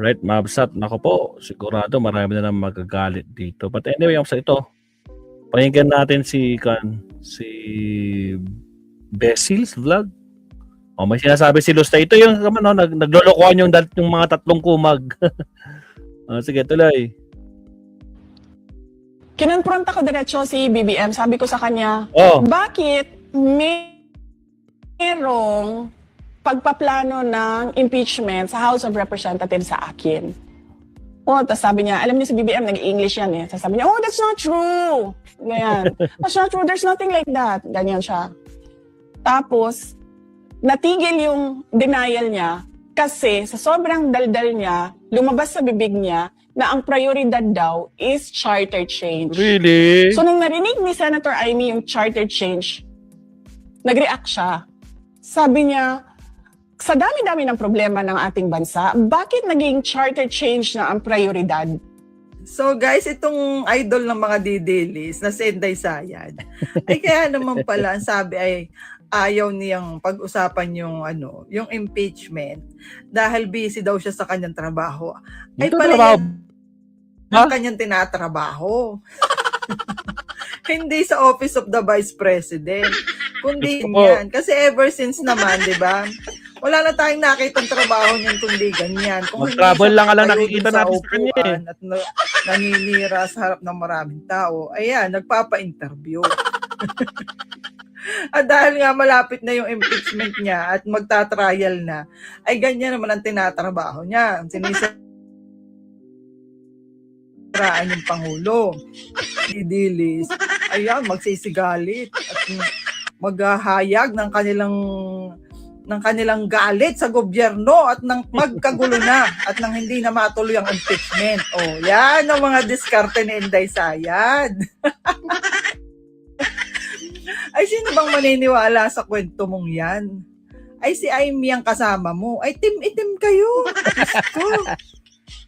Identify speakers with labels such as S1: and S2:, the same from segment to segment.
S1: Right, Mabsat. Nako po, sigurado marami na nang magagalit dito. But anyway, sa ito, pakinggan natin si Becil's vlog. May sinasabi si Luz na ito yung naglolokohan yung mga tatlong kumag. Sige, tuloy.
S2: Kinonfront ako diretso si BBM. Sabi ko sa kanya, bakit merong pagpaplano ng impeachment sa House of Representatives sa akin? Tapos sabi niya, alam niyo si BBM, nag-English yan eh. Sabi niya, that's not true. Ganyan. That's not true. There's nothing like that. Ganyan siya. Tapos, natigil yung denial niya kasi sa sobrang daldal niya, lumabas sa bibig niya na ang prioridad daw is charter change.
S1: Really?
S2: So, nung narinig ni Senator Amy yung charter change, nag-react siya. Sabi niya, sa dami-dami ng problema ng ating bansa, bakit naging charter change na ang prioridad?
S3: So guys, itong idol ng mga didilis na si Inday Sayad, ay kaya naman pala, ang sabi ay ayaw niyang pag-usapan yung impeachment dahil busy daw siya sa kanyang trabaho. Ay pala ang kanyang tinatrabaho. Hindi sa Office of the Vice President, kundi yan. Kasi ever since naman, di ba, wala na tayong nakitang trabaho niyan kundi ganyan. Kung
S1: mag-travel lang alang nakikita natin sa kanya eh.
S3: At naninira sa harap ng maraming tao, ayan, nagpapa-interview. At dahil nga malapit na yung impeachment niya at magta-trial na, ay ganyan naman ang tinatrabaho niya. Sinisiraan yung Pangulo. Didilis. Ayan, magsisigalit at maghahayag ng kanilang galit sa gobyerno at nang magkagulo na at nang hindi na matuloy ang impeachment. Yan ang mga diskarte ni Inday Sayad. Ay, sino bang maniniwala sa kwento mong yan? Ay, si Amy ang kasama mo. Ay, itim kayo. Gusto.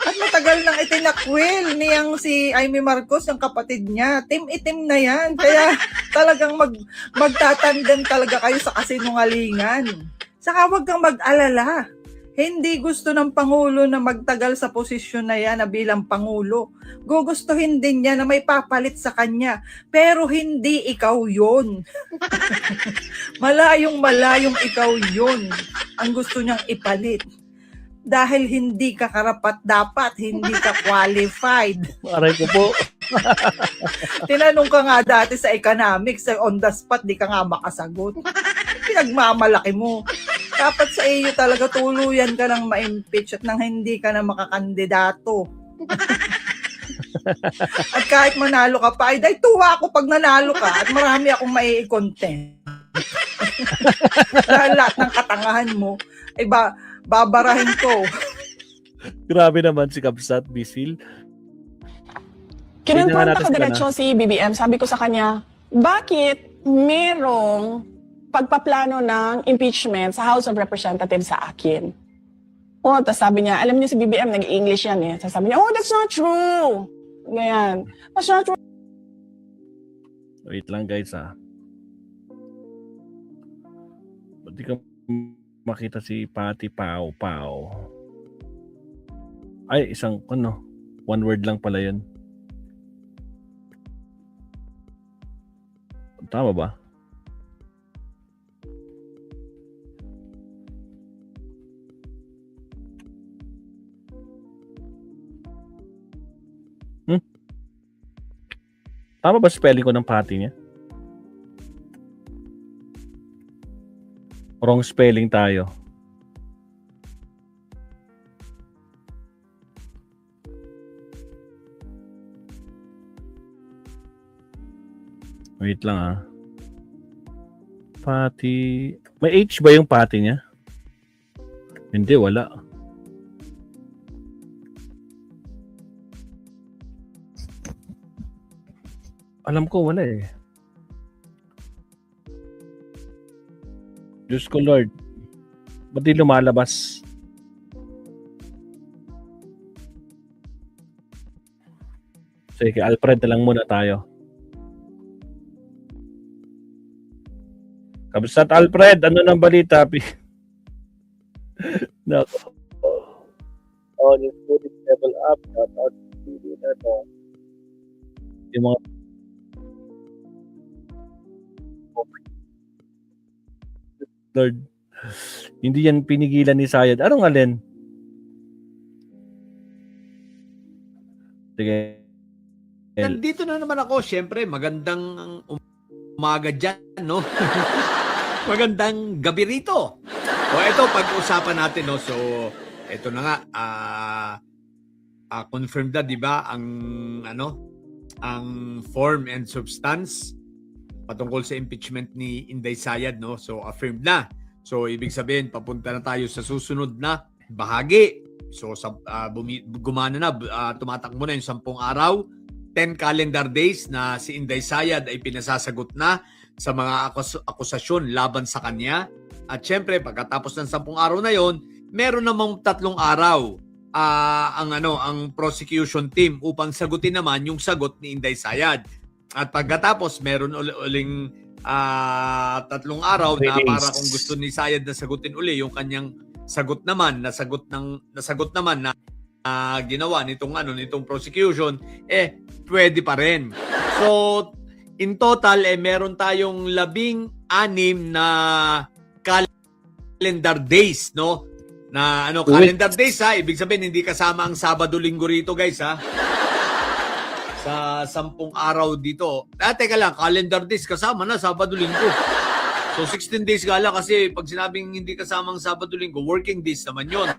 S3: At matagal nang itinakwil niyang si Amy Marcos, yung kapatid niya. Itim na yan. Kaya talagang magtatandem talaga kayo sa kasinungalingan. Saka huwag kang mag-alala. Hindi gusto ng Pangulo na magtagal sa posisyon na yan na bilang Pangulo. Gugustuhin din niya na may papalit sa kanya. Pero hindi ikaw yun. Malayong ikaw yun ang gusto niyang ipalit. Dahil hindi ka karapat-dapat, hindi ka qualified.
S1: Aray ko po.
S3: Tinanong ka nga dati sa economics, on the spot, di ka nga makasagot. Pinagmamalaki mo. Dapat sa iyo talaga tuluyan ka ng ma-impeach at nang hindi ka na makakandidato. At kahit manalo ka pa, ay tuwa ako pag nanalo ka at marami akong mai-content. Dahil lahat ng katangahan mo, ay babarahin ko.
S1: Grabe naman si Kabsat, Bisil.
S2: Kinonfront ako diretso si BBM. Sabi ko sa kanya, bakit merong pagpaplano ng impeachment sa House of Representatives sa akin? Tapos sabi niya, alam niyo si BBM, nag-English yan eh. Sabi niya, that's not true. Ganyan. That's not true.
S1: Wait lang guys Ba't di ka makita si Patty Pau? Ay, one word lang pala yun. Tama ba? Tama ba spelling ko ng Patty niya? Wrong spelling tayo. Wait lang Patty. May H ba yung Patty niya? Hindi, wala. Alam ko wala eh. Diyos ko Lord. Ba't di lumalabas? Sige, Alfred na lang muna tayo. Kabsat Alfred, ano nang balita? Nako. on yung student level up, shout out to Pili na to. Yung mga Lord, hindi yan pinigilan ni Sayad. Anong alin? Sige.
S4: Nandito na naman ako, syempre, magandang umaga dyan, no? Magandang gabi rito. O ito, pag-usapan natin, no? So, ito na nga, confirmed na, di ba, ang form and substance patungkol sa impeachment ni Inday Sayad, no? So, affirmed na. So, ibig sabihin, papunta na tayo sa susunod na bahagi. So, gumana na, tumatakbo na yung 10 araw, 10 calendar days na si Inday Sayad ay pinasasagot na sa mga akusasyon laban sa kanya. At syempre, pagkatapos ng 10 araw na yon, meron namang 3 araw ang prosecution team upang sagutin naman yung sagot ni Inday Sayad. At pagkatapos, meron uling 3 araw na para kung gusto ni Sayad na sagutin uli yung kanyang sagot naman, nasagot naman na ginawa nitong prosecution, pwede pa rin. So, in total, meron tayong 16 na calendar days, no? Na calendar days, ha? Ibig sabihin, hindi kasama ang Sabado-Linggo rito, guys, ha? Sa 10 araw dito. Teka lang, calendar days kasama na Sabado-Linggo. So 16 days gala kasi pag sinabing hindi kasama ang Sabado-Linggo, working days naman 'yon.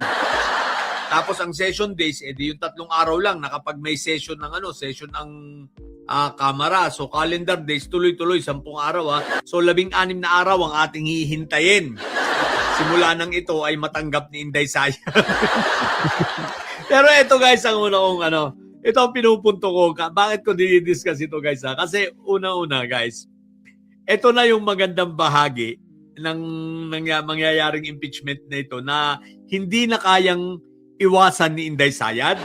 S4: Tapos ang session days, di yung 3 araw lang na kapag may session ng kamara. So calendar days, tuloy-tuloy 10 araw, ha. So 16 na araw ang ating hihintayin. Simula nang ito ay matanggap ni Inday Sayad. Pero ito, guys, ang una kong ito ang pinupunto ko. Bakit ko dinidiscuss ito, guys, ha? Kasi una-una, guys, ito na yung magandang bahagi ng mangyayaring impeachment na ito na hindi na kayang iwasan ni Inday Sayad.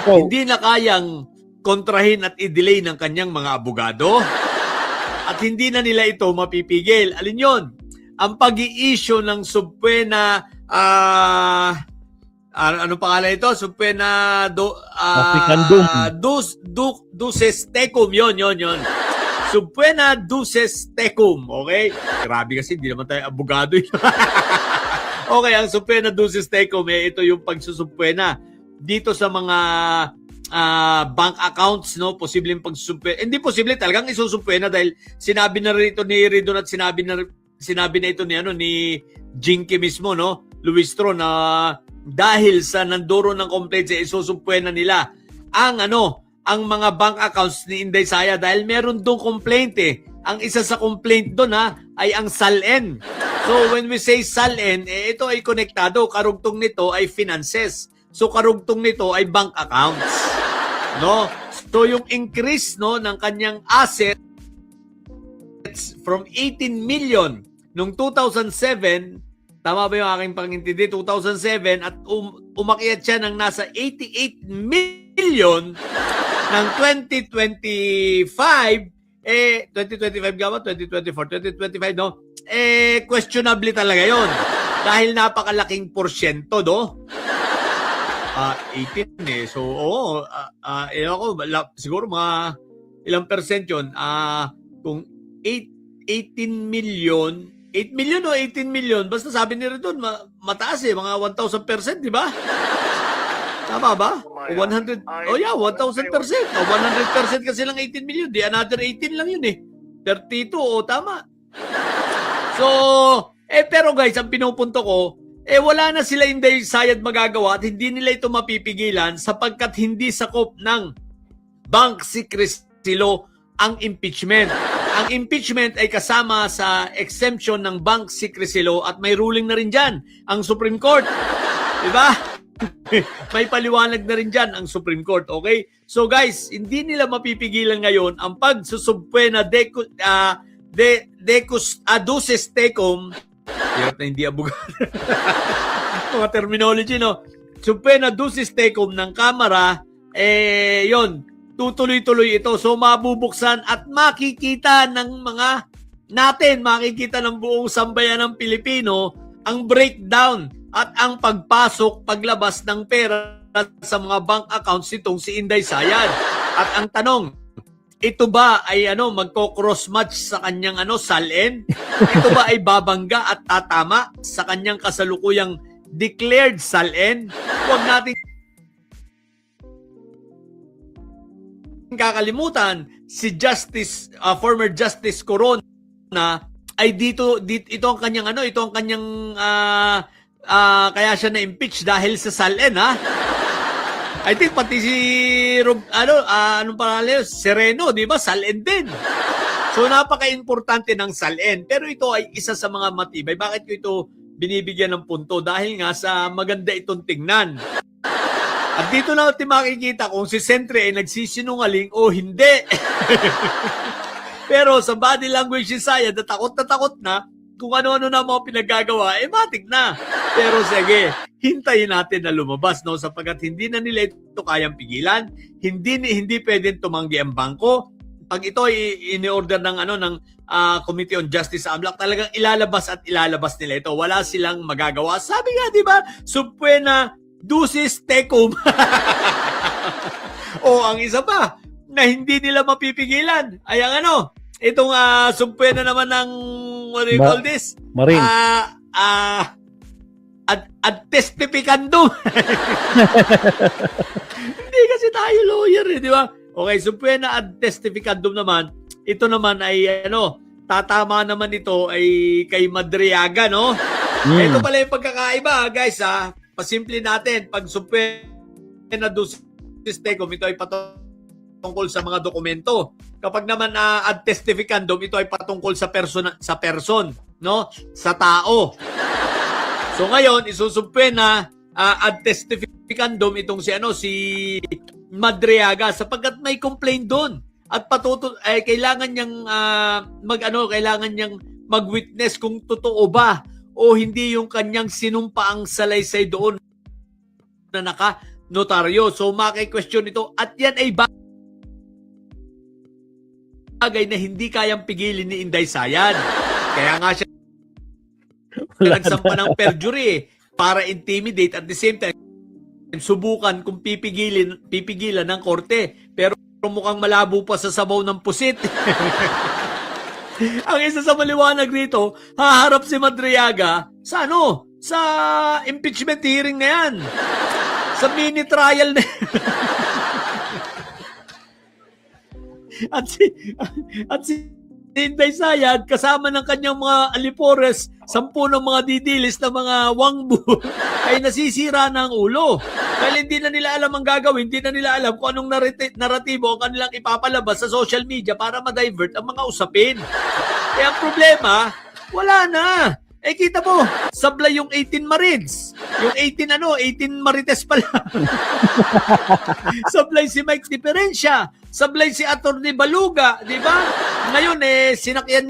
S4: Hindi na kayang kontrahin at i-delay ng kanyang mga abogado. At hindi na nila ito mapipigil. Alin yon? Ang pag-i-issue ng subpoena, ano pangalan ito? Subpoena duces tecum. Yon. Subpoena duces tecum. Okay? Grabe kasi, hindi naman tayo abogado. Okay, ang subpoena duces tecum, ito yung pagsusubpoena dito sa mga bank accounts, no? Posibleng pagsusubpoena. Hindi posible, talagang isusubpoena dahil sinabi na rito ni Ridon at sinabi na ito ni Jinky mismo, no? Luis Tro, na dahil sa nanduro ng complaint, isusubpoena nila ang mga bank accounts ni Inday Sayad dahil meron doon complaint Ang isa sa complaint doon ay ang SALN. So when we say SALN, ito ay konektado. Karugtong nito ay finances. So karugtong nito ay bank accounts. No? So yung increase ng kanyang assets from 18 million noong 2007, tama ba yung aking pangintindi? 2007 at umakyat siya ng nasa 88 million ng 2025, 2025 gama, 2024, 2025, no? Questionable talaga yon dahil napakalaking porsyento, no? 18 So, oo, siguro mga ilang percent yun. Kung 18 million, 8 million o 18 million, basta sabi nila doon, mataas mga 1,000%, di ba? Tama ba? 100, 1,000%. 100% kasi lang 18 million, di another 18 lang yun 32, tama. So, pero guys, ang pinupunto ko, wala na sila Inday Sayad magagawa at hindi nila ito mapipigilan sapagkat hindi sakop ng bank secrecy law ang impeachment. Ang impeachment ay kasama sa exemption ng bank secrecy law at may ruling na rin dyan ang Supreme Court. Diba? May paliwanag na rin dyan ang Supreme Court. Okay? So guys, hindi nila mapipigilan ngayon ang pagsusubpoena duces tecum. Hirap na hindi abogado. Mga terminology, no? Subpoena duces tecum ng Kamara, yon, tutuloy-tuloy ito. So mabubuksan at makikita ng makikita ng buong sambayan ng Pilipino ang breakdown at ang pagpasok, paglabas ng pera sa mga bank accounts nitong si Inday Sayad. At ang tanong, ito ba ay magko-cross match sa kanyang SALN? Ito ba ay babangga at tatama sa kanyang kasalukuyang declared SALN? Huwag natin kakalimutan si former Justice Corona ay dito ito ang kanyang kaya siya na-impeach dahil sa SALN, ha? I think pati si anong pangalan, Sereno, di ba? SALN din. So napaka-importante ng SALN. Pero ito ay isa sa mga matibay. Bakit ko ito binibigyan ng punto? Dahil nga sa maganda itong tingnan. At dito na natin makikita kung si Sentre ay nagsisinungaling o hindi. Pero sa body language ni Sayad, na takot na, kung ano-ano na mga pinagagawa, matik na. Pero sige, hintayin natin na lumabas, no? Sapagkat hindi na nila ito kayang pigilan, hindi pwedeng tumanggi ang bangko. Pag ito ay in-order ng Committee on Justice sa AMLAC, talagang ilalabas nila ito. Wala silang magagawa. Sabi nga, di ba? Subpoena ducis tecum. O ang isa pa na hindi nila mapipigilan ay ang itong subpoena naman ng what do you call this?
S1: Marine.
S4: Ad testificandum. Hindi kasi tayo lawyer, di ba? Okay, subpoena ad testificandum naman. Ito naman ay tatama naman ito ay kay Madriaga, no? Ito pala yung pagkakaiba, guys, ha? Pasimple natin, pag subpoena ducis tecum, ito ay patungkol sa mga dokumento. Kapag naman ad testificandum, ito ay patungkol sa person, no? Sa tao. So ngayon, isusubpoena ad testificandum itong si Madriaga sapagkat may complaint doon. At kailangan niyang kailangan niyang mag-witness kung totoo ba o hindi yung kanyang sinumpaang salaysay doon na naka-notaryo. So maki-question ito at yan ay bagay na hindi kayang pigilin ni Inday Sayad. Kaya nga siya nagsampa ng perjury para intimidate at the same time subukan kung pipigilan ng korte. Pero mukhang malabo pa sa sabaw ng pusit. Ang isa sa maliwanag rito, haharap si Madriaga sa sa impeachment hearing na yan. Sa mini trial na At si Inday Sayad, kasama ng kanyang mga alipores, 10 ng mga didilis na mga wangbu, ay nasisira ng ulo. Dahil hindi na nila alam ang gagawin, hindi na nila alam kung anong naratibo ang kanilang ipapalabas sa social media para ma-divert ang mga usapin. Kaya ang problema, wala na. Kita mo, sablay yung 18 Marines. Yung 18 Marites pala. Sablay si Mike Diferencia. Sablay si Atty. Baluga, di ba? Ngayon sinakyan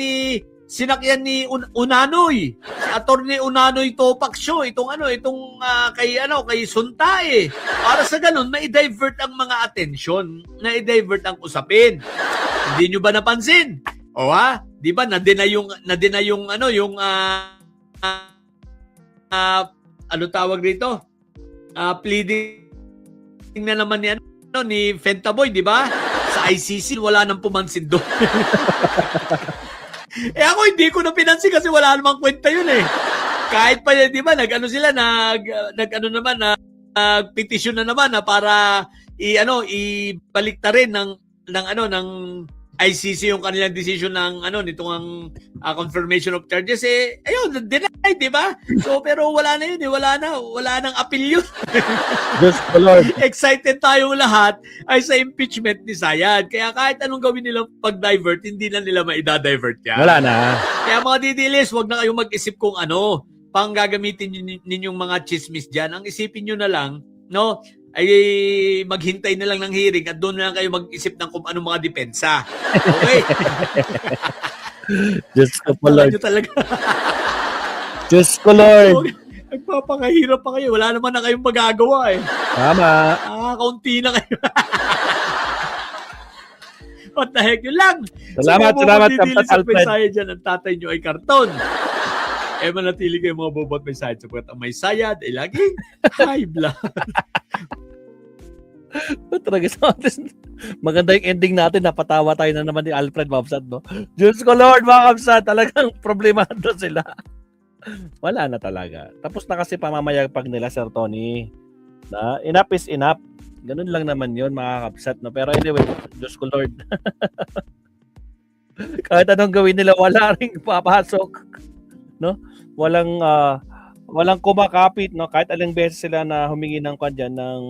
S4: ni Unanoy. Si Atty. Unanoy Topaksyo, itong kay Suntae. Para sa ganun, ma-divert ang mga atensyon, na-divert ang usapin. Hindi nyo ba napansin? O di ba na-deny yung tawag dito? Pleading na naman ni Fentaboy, di ba? Sa ICC, wala nang pumansin doon. Ako hindi ko na pinansin kasi wala namang kwenta yun Kahit pa, di ba, nag-petition na naman para ibalik na rin ng ICC yung kanilang decision ng nitong confirmation of charges ayun, denied, di ba? So pero wala na yun wala nang appeal yun.
S1: Just the Lord.
S4: Excited tayong lahat ay sa impeachment ni Sayad. Kaya kahit anong gawin nilang pag-divert, hindi na nila maida-divert yan.
S1: Wala na.
S4: Kaya mga didilis, wag na kayong mag-isip kung pang gagamitin ninyong mga chismis dyan. Ang isipin nyo na lang, ay maghintay na lang ng hearing at doon na lang kayo mag-isip ng kung anong mga depensa. Okay?
S1: Diyos ko po, Lord.
S4: Talaga.
S1: Diyos ko, Lord.
S4: Nagpapakahirap pa kayo. Wala naman na kayong magagawa
S1: Tama.
S4: Kaunti na kayo. What the heck, yun lang.
S1: Salamat,
S4: Kapat Alfred. Ang tatay nyo ay karton. manatili kayo mga bobot may sayad sapagkat ang may sayad ay laging high blood.
S1: Talaga sa atin. Maganda yung ending natin. Napatawa tayo na naman ni Alfred Mabsat, no? Diyos ko Lord, mga Mabsat, talagang problemado sila. Wala na talaga. Tapos na kasi pamamayagpag nila, Sir Tony. Na, enough is enough. Ganun lang naman yun, mga Mabsat, no? Pero anyway, Diyos ko Lord. Kahit anong gawin nila, wala ring papasok. No? Walang kumakapit, no? Kahit alang beses sila na humingi ng kanyan ng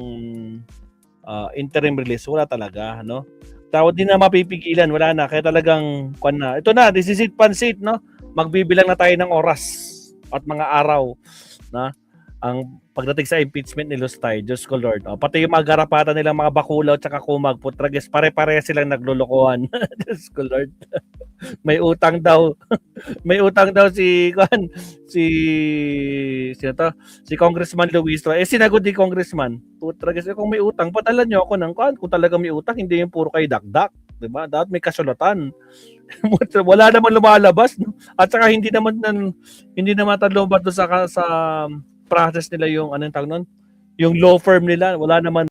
S1: interim release, wala talaga, no? Tawad din na mapipigilan, wala na. Kaya talagang, ito na, this is it, pansit, no? Magbibilang na tayo ng oras at mga araw, na ang pagdating sa impeachment ni Lustay, Diyos ko Lord. Pati yung mga garapatan nilang mga bakulaw at saka kumag, putrages, pare-pare silang naglulukuhan. Diyos ko Lord. May utang daw. May utang daw si Congressman Luistro. Sinagot ni Congressman. Putrages, kung may utang, padala niyo ako ng kung talaga may utang, hindi yung puro kay dakdak. Diba? Dapat may kasulatan. Wala naman lumalabas, no? At saka hindi naman lumabas doon sa process nila yung anong tawag nun? Yung law firm nila, wala naman